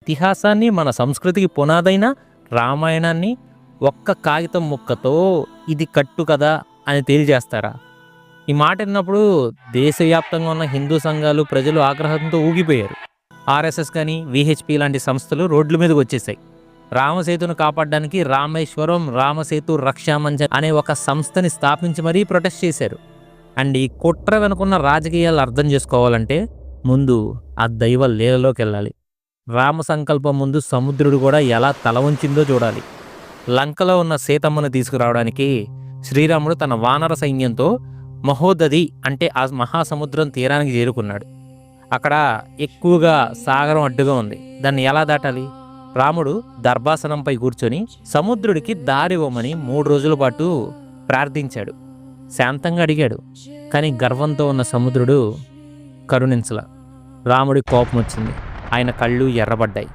ఇతిహాసాన్ని, మన సంస్కృతికి పునాదైన రామాయణాన్ని ఒక్క కాగితం ముక్కతో ఇది కట్టు కదా అని తేల్చేస్తారా? ఈ మాట విన్నప్పుడు దేశవ్యాప్తంగా ఉన్న హిందూ సంఘాలు, ప్రజలు ఆగ్రహంతో ఊగిపోయారు. ఆర్ఎస్ఎస్ కానీ, విహెచ్పి లాంటి సంస్థలు రోడ్ల మీదకి వచ్చేసాయి. రామసేతును కాపాడడానికి రామేశ్వరం రామసేతు రక్షామంచ్ అనే ఒక సంస్థని స్థాపించి మరీ ప్రొటెస్ట్ చేశారు. అండ్ ఈ కుట్ర వెనుకున్న రాజకీయాలు అర్థం చేసుకోవాలంటే ముందు ఆ దైవ లీలలోకి వెళ్ళాలి. రామ సంకల్పం ముందు సముద్రుడు కూడా ఎలా తల వంచిందో చూడాలి. లంకలో ఉన్న సీతమ్మను తీసుకురావడానికి శ్రీరాముడు తన వానర సైన్యంతో మహోదధి అంటే ఆ మహాసముద్రం తీరానికి చేరుకున్నాడు. అక్కడ ఎక్కువగా సాగరం అడ్డుగా ఉంది. దాన్ని ఎలా దాటాలి? రాముడు దర్భాసనంపై కూర్చొని సముద్రుడికి దారివ్వమని 3 రోజుల పాటు ప్రార్థించాడు. శాంతంగా అడిగాడు. కానీ గర్వంతో ఉన్న సముద్రుడు కరుణించలా. రాముడి కోపం వచ్చింది. ఆయన కళ్ళు ఎర్రబడ్డాయి.